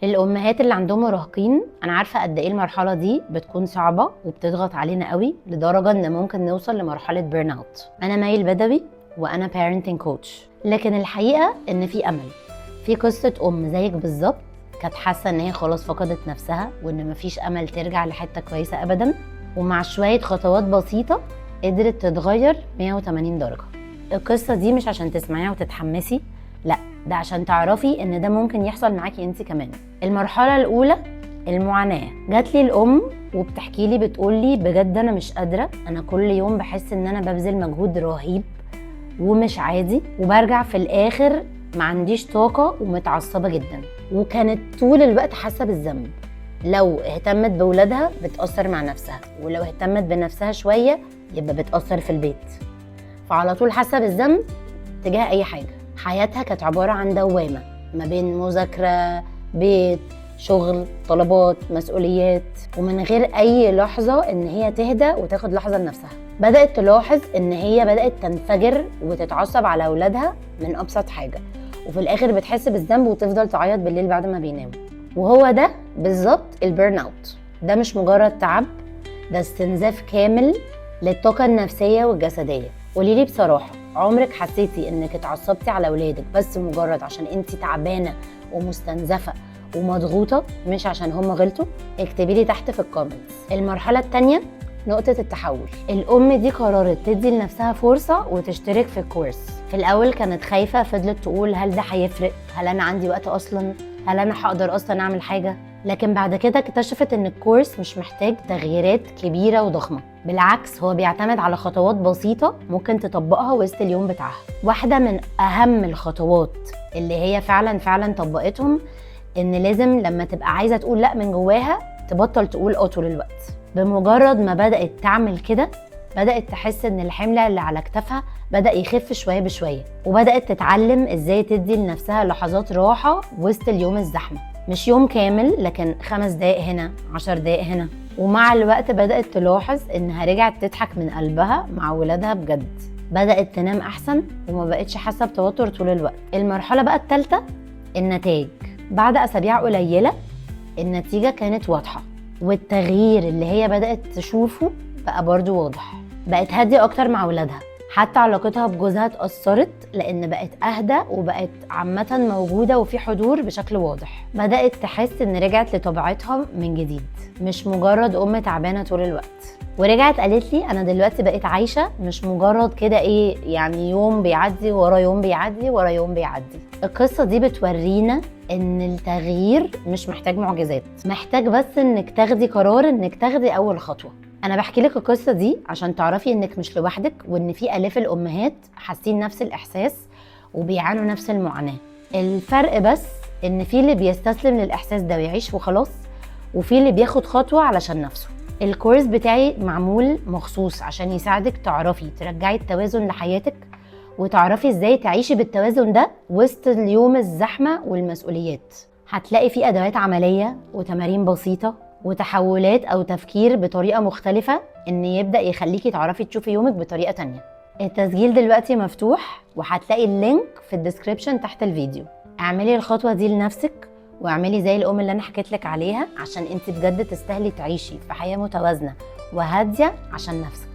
للأمهات اللي عندهم مراهقين، أنا عارفة قد إيه المرحلة دي بتكون صعبة وبتضغط علينا قوي لدرجة إن ممكن نوصل لمرحلة بيرن اوت. أنا مايل بدوي وأنا parenting coach، لكن الحقيقة إن في أمل. في قصة أم زيك بالظبط كانت حاسة إن هي خلاص فقدت نفسها وإن مفيش أمل ترجع لحتة كويسة أبدا، ومع شوية خطوات بسيطة قدرت تتغير 180 درجة. القصة دي مش عشان تسمعيها وتتحمسي، لا، ده عشان تعرفي ان ده ممكن يحصل معاكي انت كمان. المرحله الاولى المعاناه. جات لي الام وبتحكي لي بتقول لي بجد انا مش قادره، انا كل يوم بحس ان انا ببذل مجهود رهيب ومش عادي، وبرجع في الاخر ما عنديش طاقه ومتعصبه جدا. وكانت طول الوقت حاسه بالذنب. لو اهتمت بولادها بتاثر مع نفسها، ولو اهتمت بنفسها شويه يبقى بتاثر في البيت، فعلى طول حاسه بالذنب تجاه اي حاجه. حياتها كانت عبارة عن دوامة ما بين مذاكرة، بيت، شغل، طلبات، مسؤوليات، ومن غير أي لحظة إن هي تهدى وتاخد لحظة لنفسها. بدأت تلاحظ إن هي بدأت تنفجر وتتعصب على أولادها من أبسط حاجة، وفي الآخر بتحس بالذنب وتفضل تعيط بالليل بعد ما بيناموا. وهو ده بالظبط البيرن اوت. ده مش مجرد تعب، ده استنزاف كامل للطاقة النفسية والجسدية. قوليلي بصراحة، عمرك حسيتي انك اتعصبتي على اولادك بس مجرد عشان انت تعبانه ومستنزفه ومضغوطه، مش عشان هم غلطوا؟ اكتبي لي تحت في الكومنتس. المرحله الثانيه نقطه التحول. الام دي قررت تدي لنفسها فرصه وتشترك في الكورس. في الاول كانت خايفه، فضلت تقول هل ده هيفرق؟ هل انا عندي وقت اصلا؟ هل انا هقدر اصلا اعمل حاجه؟ لكن بعد كده اكتشفت ان الكورس مش محتاج تغييرات كبيره وضخمه، بالعكس هو بيعتمد على خطوات بسيطه ممكن تطبقها وسط اليوم بتاعها. واحده من اهم الخطوات اللي هي فعلا طبقتهم ان لازم لما تبقى عايزه تقول لا من جواها تبطل تقول طول الوقت. بمجرد ما بدات تعمل كده بدات تحس ان الحمل اللي على كتافها بدا يخف شويه بشويه، وبدات تتعلم ازاي تدي لنفسها لحظات راحه وسط اليوم الزحمه. مش يوم كامل، لكن 5 دقايق هنا، 10 دقايق هنا. ومع الوقت بدأت تلاحظ إنها رجعت تضحك من قلبها مع ولادها بجد، بدأت تنام أحسن وما بقتش حاسة بتوتر طول الوقت. المرحلة بقى الثالثة النتائج. بعد أسابيع قليلة النتيجة كانت واضحة، والتغيير اللي هي بدأت تشوفه بقى برضو واضح. بقت هادية أكتر مع ولادها، حتى علاقتها بجوزها اتأثرت لأن بقت أهدى وبقت عامة موجودة وفي حضور بشكل واضح. بدأت تحس إن رجعت لطبيعتها من جديد، مش مجرد أم تعبانة طول الوقت. ورجعت قالت لي أنا دلوقتي بقيت عايشة، مش مجرد كده يعني يوم بيعدي ورا يوم بيعدي ورا يوم بيعدي. القصة دي بتورينا إن التغيير مش محتاج معجزات، محتاج بس إنك تاخدي قرار، إنك تاخدي أول خطوة. أنا بحكي لك القصة دي عشان تعرفي إنك مش لوحدك، وإن في آلاف الأمهات حاسين نفس الإحساس وبيعانوا نفس المعاناة. الفرق بس إن في اللي بيستسلم للإحساس ده ويعيش وخلاص، وفي اللي بياخد خطوة علشان نفسه. الكورس بتاعي معمول مخصوص عشان يساعدك تعرفي ترجعي التوازن لحياتك، وتعرفي إزاي تعيشي بالتوازن ده وسط اليوم الزحمة والمسؤوليات. هتلاقي فيه أدوات عملية وتمارين بسيطة وتحولات أو تفكير بطريقة مختلفة إن يبدأ يخليكي تعرفي تشوفي يومك بطريقة تانية. التسجيل دلوقتي مفتوح، وهتلاقي اللينك في الديسكريبشن تحت الفيديو. اعملي الخطوة دي لنفسك، واعملي زي الأم اللي أنا حكيت لك عليها، عشان انت بجد تستاهلي تعيشي في حياة متوازنة وهادية عشان نفسك.